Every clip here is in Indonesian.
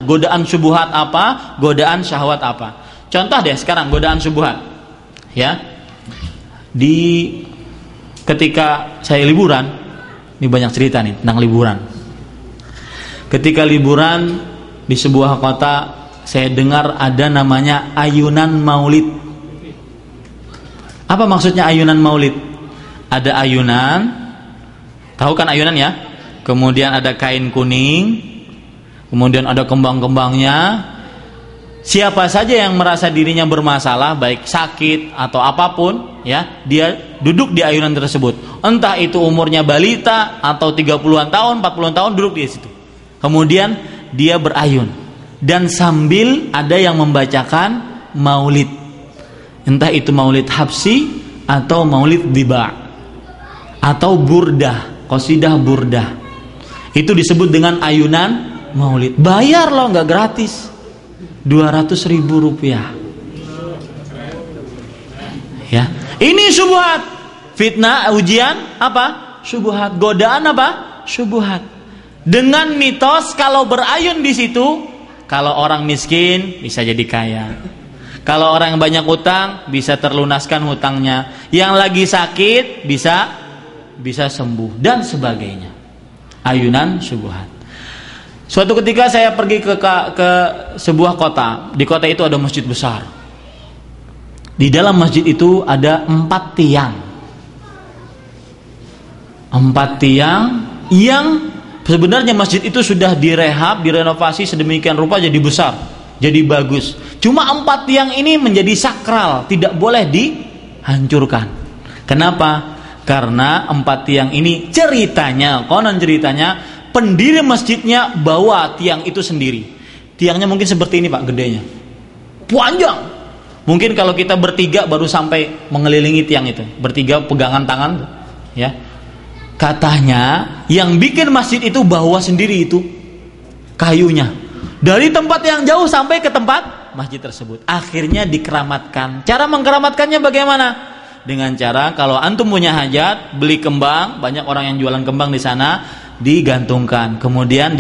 Godaan syubhat apa, godaan syahwat apa. Contoh deh sekarang godaan syubhat. Ya. Ketika saya liburan, ini banyak cerita nih tentang liburan. Ketika liburan di sebuah kota, saya dengar ada namanya ayunan maulid. Apa maksudnya ayunan maulid? Ada ayunan, tahu kan ayunan ya? Kemudian ada kain kuning, kemudian ada kembang-kembangnya. Siapa saja yang merasa dirinya bermasalah, baik sakit atau apapun, ya, dia duduk di ayunan tersebut. Entah itu umurnya balita atau 30-an tahun, 40-an tahun, duduk di situ. Kemudian dia berayun dan sambil ada yang membacakan maulid. Entah itu maulid habsi atau maulid diba atau burdah, qasidah burdah. Itu disebut dengan ayunan maulid. Bayar loh, nggak gratis. 200.000 rupiah. Ya, ini syubhat. Fitnah, ujian apa? Syubhat. Godaan apa? Syubhat. Dengan mitos kalau berayun di situ, kalau orang miskin bisa jadi kaya. Kalau orang yang banyak utang bisa terlunaskan hutangnya. Yang lagi sakit bisa sembuh dan sebagainya. Ayunan syubhat. Suatu ketika saya pergi ke sebuah kota. Di kota itu ada masjid besar. Di dalam masjid itu ada 4 tiang. 4 tiang yang sebenarnya masjid itu sudah direhab, direnovasi sedemikian rupa jadi besar, jadi bagus. Cuma 4 tiang ini menjadi sakral, tidak boleh dihancurkan. Kenapa? Karena 4 tiang ini konon ceritanya pendiri masjidnya bawa tiang itu sendiri. Tiangnya mungkin seperti ini Pak, gedenya, panjang. Mungkin kalau kita bertiga baru sampai mengelilingi tiang itu, bertiga pegangan tangan, ya. Katanya yang bikin masjid itu bawa sendiri itu kayunya dari tempat yang jauh sampai ke tempat masjid tersebut. Akhirnya dikeramatkan. Cara mengkeramatkannya bagaimana? Dengan cara kalau antum punya hajat, beli kembang, banyak orang yang jualan kembang di sana, digantungkan, kemudian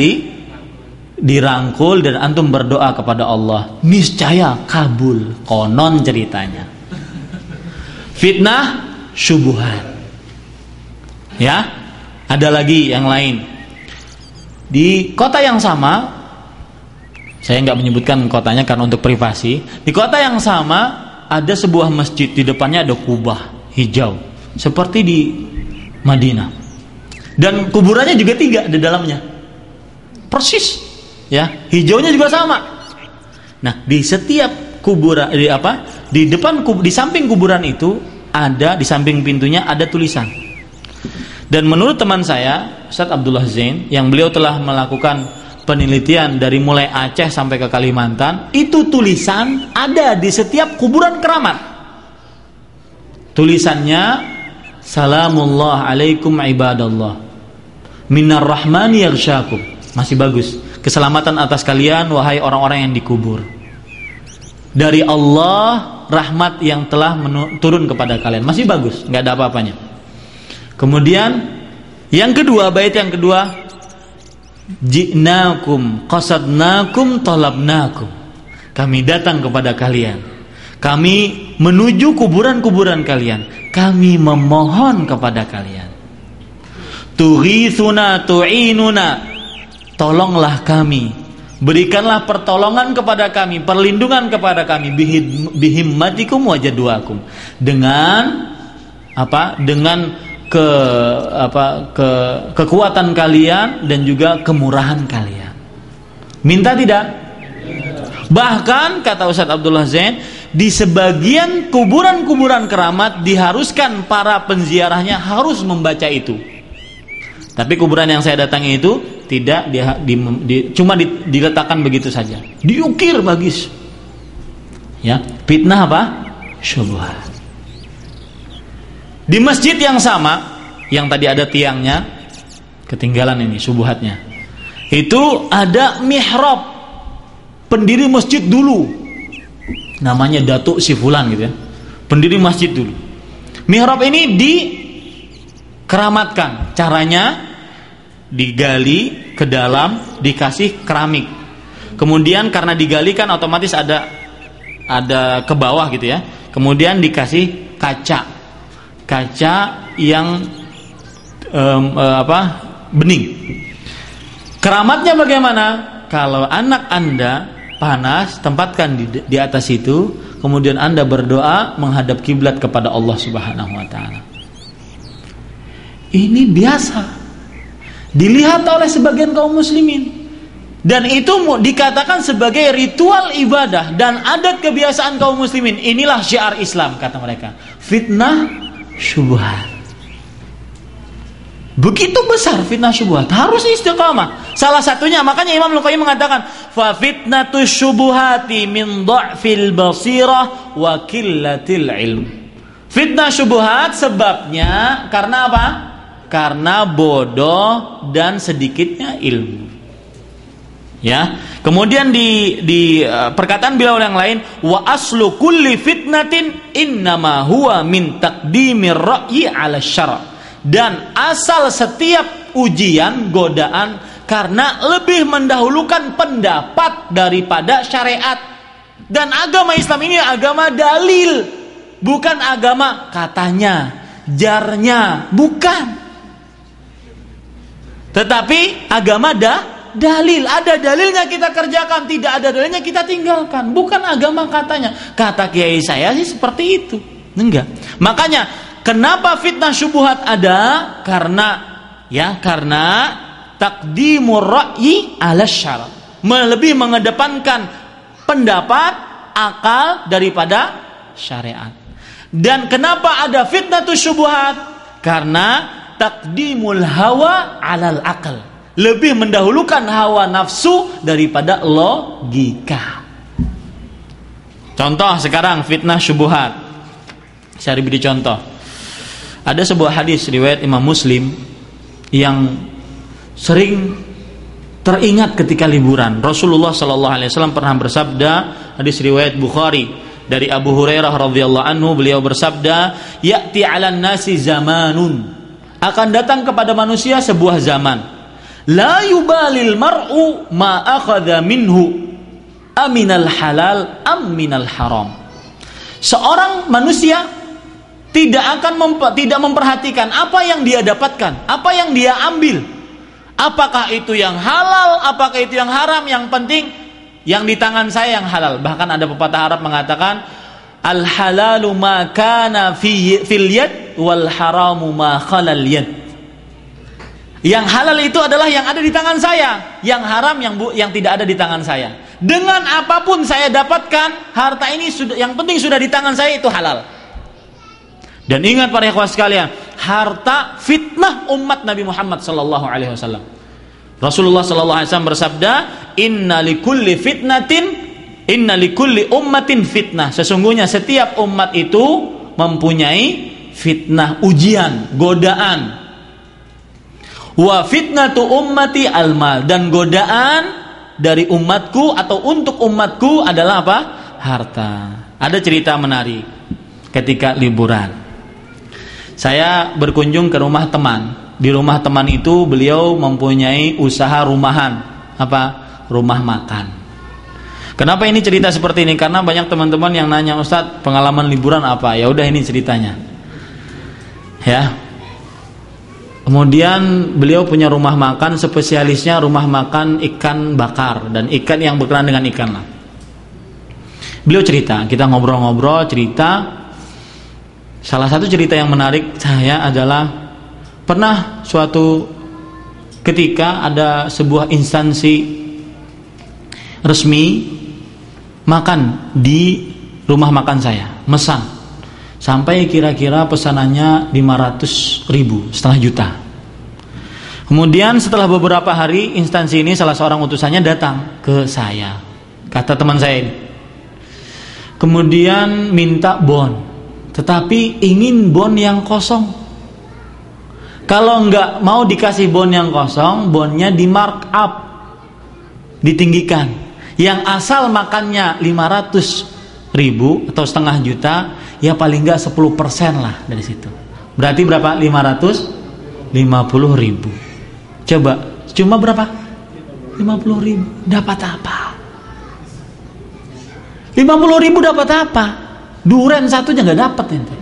dirangkul dan antum berdoa kepada Allah, niscaya kabul, konon ceritanya. Fitnah syubhat. Ya, ada lagi yang lain. Di kota yang sama, saya nggak menyebutkan kotanya karena untuk privasi. Di kota yang sama ada sebuah masjid, di depannya ada kubah hijau seperti di Madinah. Dan kuburannya juga 3 di dalamnya. Persis, ya. Hijaunya juga sama. Nah, di setiap kuburan di samping kuburan itu ada, di samping pintunya ada tulisan. Dan menurut teman saya, Ustaz Abdullah Zain, yang beliau telah melakukan penelitian dari mulai Aceh sampai ke Kalimantan, itu tulisan ada di setiap kuburan keramat. Tulisannya, Salamullah alaikum ibadallah, Minar rahmani yaghsyakum. Masih bagus. Keselamatan atas kalian wahai orang-orang yang dikubur. Dari Allah rahmat yang telah turun kepada kalian. Masih bagus, nggak ada apa-apanya. Kemudian yang kedua, bait yang kedua, ji'nakum qasadnakum talabnakum. Kami datang kepada kalian. Kami menuju kuburan-kuburan kalian. Kami memohon kepada kalian. Tughithuna tu'inuna. Tolonglah kami. Berikanlah pertolongan kepada kami, perlindungan kepada kami, bihimmatikum wajadwakum. Dengan apa? Dengan kekuatan kalian dan juga kemurahan kalian. Minta tidak? Bahkan kata Ustaz Abdullah Zain, di sebagian kuburan-kuburan keramat diharuskan para penziarahnya harus membaca itu. Tapi kuburan yang saya datangi itu tidak cuma diletakkan begitu saja. Diukir bagus. Ya, fitnah apa? Syubhat. Di masjid yang sama, yang tadi ada tiangnya, ketinggalan ini syubhatnya. Itu ada mihrab. Pendiri masjid dulu. Namanya Datuk si Fulan gitu ya. Pendiri masjid dulu. Mihrab ini dikeramatkan. Caranya digali ke dalam, dikasih keramik. kemudian karena digalikan otomatis ada ke bawah gitu ya. Kemudian dikasih kaca yang bening. Keramatnya bagaimana? Kalau anak Anda panas, tempatkan di atas itu, kemudian Anda berdoa menghadap kiblat kepada Allah Subhanahu wa taala. Ini biasa dilihat oleh sebagian kaum muslimin. Dan itu dikatakan sebagai ritual ibadah dan adat kebiasaan kaum muslimin. Inilah syiar Islam, kata mereka. Fitnah syubhat. Begitu besar fitnah syubhat, harus istiqamah. Salah satunya, makanya Imam Al-Qayyim mengatakan, fa fitnatus syubhati min dha'fil basirah wa qillatil ilm. Fitnah syubhat sebabnya karena apa? Karena bodoh dan sedikitnya ilmu. Ya. Kemudian di perkataan beliau yang lain, wa aslu kulli fitnatin innama huwa min taqdimir ra'yi 'ala syara'. Dan asal setiap ujian, godaan karena lebih mendahulukan pendapat daripada syariat. Dan agama Islam ini agama dalil, bukan agama katanya, jarnya, bukan. Tetapi agama dalil, ada dalilnya kita kerjakan, tidak ada dalilnya kita tinggalkan. Bukan agama katanya. Kata kiai saya sih seperti itu. Enggak. Makanya kenapa fitnah syubhat ada? Karena taqdimur ra'yi 'ala syara'. Lebih mengedepankan pendapat, akal daripada syariat. Dan kenapa ada fitnah syubhat? Karena taqdimul hawa 'alal aql. Lebih mendahulukan hawa nafsu daripada logika. Contoh sekarang fitnah syubhat. Saya beri contoh. Ada sebuah hadis riwayat Imam Muslim yang sering teringat ketika liburan. Rasulullah SAW pernah bersabda, hadis riwayat Bukhari dari Abu Hurairah radhiyallahu anhu, beliau bersabda, "Ya'ti 'alan nasi zamanun." Akan datang kepada manusia sebuah zaman. La yubalil mar'u ma akhadha minhu aminal halal am minal haram. Seorang manusia tidak memperhatikan apa yang dia dapatkan, apa yang dia ambil. Apakah itu yang halal, apakah itu yang haram, yang penting yang di tangan saya yang halal. Bahkan ada pepatah Arab mengatakan, al halalu ma kana fil yad wal haramu ma khalal yad. Yang halal itu adalah yang ada di tangan saya, yang haram yang tidak ada di tangan saya. Dengan apapun saya dapatkan, harta ini yang penting sudah di tangan saya, itu halal. Dan ingat para ikhwah sekalian, harta fitnah umat Nabi Muhammad sallallahu alaihi wasallam. Rasulullah sallallahu alaihi wasallam bersabda, inna likulli ummatin fitnah. Sesungguhnya setiap umat itu mempunyai fitnah, ujian, godaan. Wa fitnatu ummati almal, dan godaan dari umatku atau untuk umatku adalah apa? Harta. Ada cerita menarik ketika liburan. Saya berkunjung ke rumah teman. Di rumah teman itu beliau mempunyai usaha rumahan, rumah makan. Kenapa ini cerita seperti ini? Karena banyak teman-teman yang nanya, Ustadz, pengalaman liburan apa? Ya udah, ini ceritanya. Ya. Kemudian beliau punya rumah makan, spesialisnya rumah makan ikan bakar dan ikan yang berkenaan dengan ikan lah. Beliau cerita, kita ngobrol-ngobrol, cerita. Salah satu cerita yang menarik saya adalah pernah suatu ketika ada sebuah instansi resmi makan di rumah makan saya, mesan. Sampai kira-kira pesanannya 500.000, setengah juta. Kemudian setelah beberapa hari, instansi ini salah seorang utusannya datang ke saya. Kata teman saya ini, kemudian minta bon, tetapi ingin bon yang kosong. Kalau nggak mau dikasih bon yang kosong, bonnya di mark up, ditinggikan. Yang asal makannya 500.000 atau setengah juta, ya paling nggak 10% lah dari situ. Berarti berapa? 550.000. Coba, cuma berapa? 50.000. Dapat apa? 50.000 dapat apa? Duren satu aja nggak dapat ente.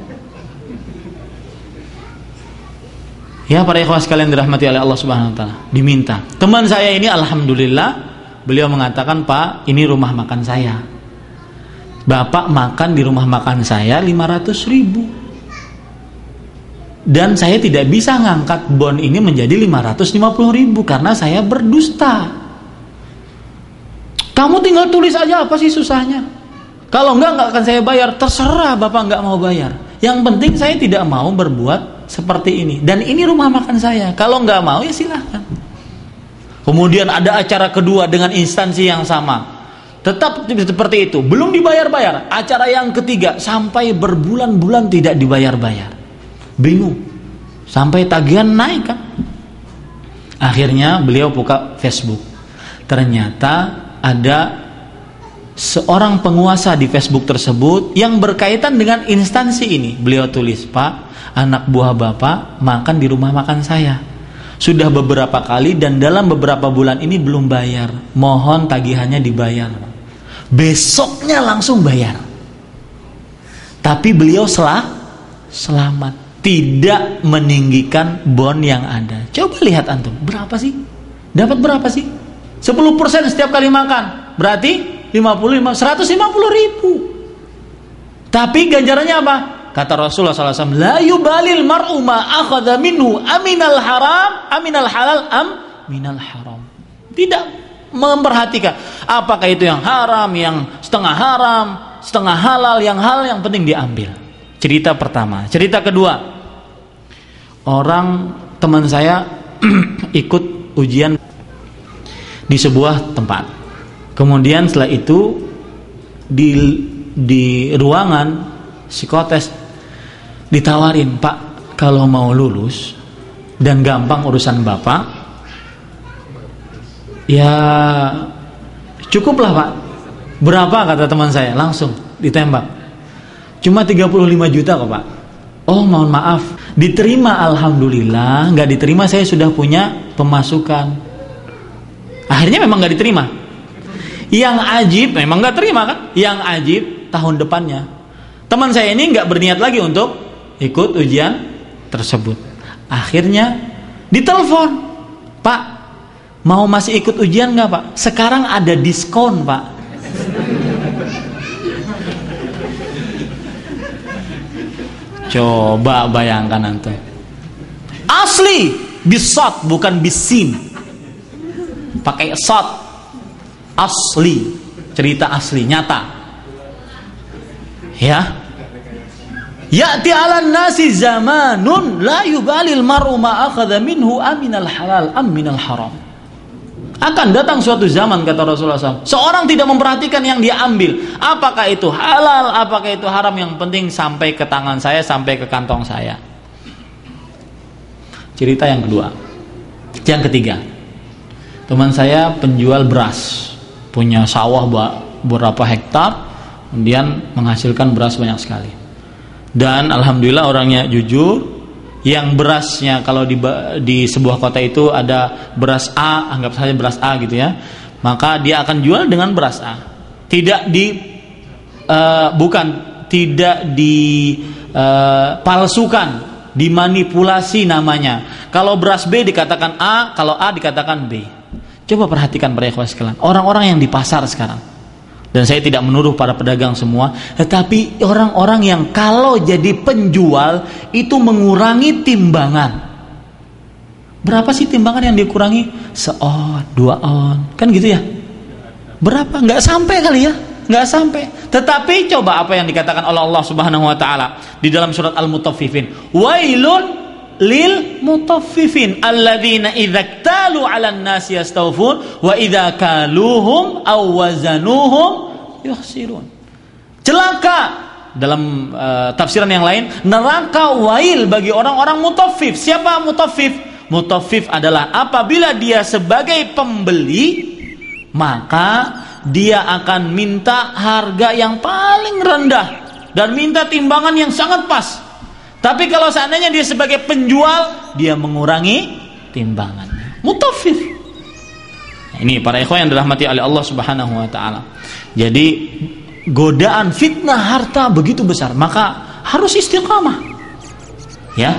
Ya para ikhwah sekalian dirahmati oleh Allah Subhanahu wa taala, diminta. Teman saya ini alhamdulillah beliau mengatakan, "Pak, ini rumah makan saya. Bapak makan di rumah makan saya 500.000. Dan saya tidak bisa ngangkat bon ini menjadi 550.000 karena saya berdusta. Kamu tinggal tulis aja, apa sih susahnya? Kalau enggak akan saya bayar." Terserah Bapak enggak mau bayar. Yang penting saya tidak mau berbuat seperti ini. Dan ini rumah makan saya. Kalau enggak mau ya silahkan. Kemudian ada acara kedua dengan instansi yang sama. Tetap seperti itu. Belum dibayar-bayar. Acara yang ketiga sampai berbulan-bulan tidak dibayar-bayar. Bingung. Sampai tagihan naik kan. Akhirnya beliau buka Facebook. Ternyata ada seorang penguasa di Facebook tersebut yang berkaitan dengan instansi ini. Beliau tulis, "Pak, anak buah Bapak makan di rumah makan saya. Sudah beberapa kali dan dalam beberapa bulan ini belum bayar. Mohon tagihannya dibayar." Besoknya langsung bayar. Tapi beliau selamat, tidak meninggikan bon yang ada. Coba lihat antum, berapa sih? Dapat berapa sih? 10% setiap kali makan. Berarti 150.000. Tapi ganjarannya apa? Kata Rasulullah SAW, "La yubalil mar'u ma akhadha minhu aminal haram, aminal halal am minal haram." Tidak memperhatikan apakah itu yang haram, yang setengah haram, setengah halal, yang penting diambil. Cerita pertama. Cerita kedua, orang teman saya ikut ujian di sebuah tempat. Kemudian setelah itu di ruangan psikotes ditawarin, "Pak, kalau mau lulus dan gampang urusan Bapak, ya cukuplah Pak." "Berapa?" kata teman saya. Langsung ditembak. "Cuma 35 juta kok Pak." "Oh, mohon maaf." Diterima alhamdulillah, nggak diterima saya sudah punya pemasukan. Akhirnya memang nggak diterima. Yang ajib, memang nggak terima kan? Yang ajib tahun depannya teman saya ini nggak berniat lagi untuk ikut ujian tersebut. Akhirnya ditelepon, "Pak, mau masih ikut ujian nggak Pak? Sekarang ada diskon Pak." Coba bayangkan antum. Asli bisot bukan bisin, pakai sot. Asli, cerita asli, nyata. Ya. Ya'ti 'alan nasi zamanun la yubalil mar'u ma akhadha minhu aminal halal am minal haram. Akan datang suatu zaman, kata Rasulullah SAW, seorang tidak memperhatikan yang dia ambil, apakah itu halal, apakah itu haram, yang penting sampai ke tangan saya, sampai ke kantong saya. Cerita yang kedua. Yang ketiga, teman saya penjual beras, punya sawah beberapa hektar, kemudian menghasilkan beras banyak sekali. Dan alhamdulillah orangnya jujur. Yang berasnya kalau di sebuah kota itu ada beras A, anggap saja beras A gitu ya, maka dia akan jual dengan beras A. Tidak dipalsukan, dimanipulasi namanya. Kalau beras B dikatakan A, kalau A dikatakan B. Coba perhatikan para ikhwah sekalian, orang-orang yang di pasar sekarang. Dan saya tidak menuduh para pedagang semua, tetapi orang-orang yang kalau jadi penjual itu mengurangi timbangan. Berapa sih timbangan yang dikurangi? Se-on, 2 on, kan gitu ya? Berapa? Nggak sampai kali ya? Nggak sampai. Tetapi coba apa yang dikatakan oleh Allah Subhanahu Wa Taala di dalam surat Al-Mutaffifin. Wailun lil mutaffifin alladzina idza iktalu 'alan nasi yastawfun wa idza kaluhum aw wazanuhum yukhsirun. Celaka, dalam tafsiran yang lain, neraka wail bagi orang-orang mutaffif. Siapa mutaffif? Mutaffif adalah apabila dia sebagai pembeli, maka dia akan minta harga yang paling rendah dan minta timbangan yang sangat pas. Tapi kalau seandainya dia sebagai penjual, dia mengurangi timbangannya. Mutaffif. Ini para ikhwan yang dirahmati oleh Allah Subhanahu Wa Taala. Jadi godaan fitnah harta begitu besar, maka harus istiqamah. Ya,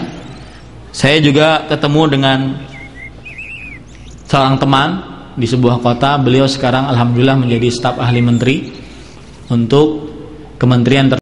saya juga ketemu dengan seorang teman di sebuah kota. Beliau sekarang alhamdulillah menjadi staf ahli menteri untuk kementerian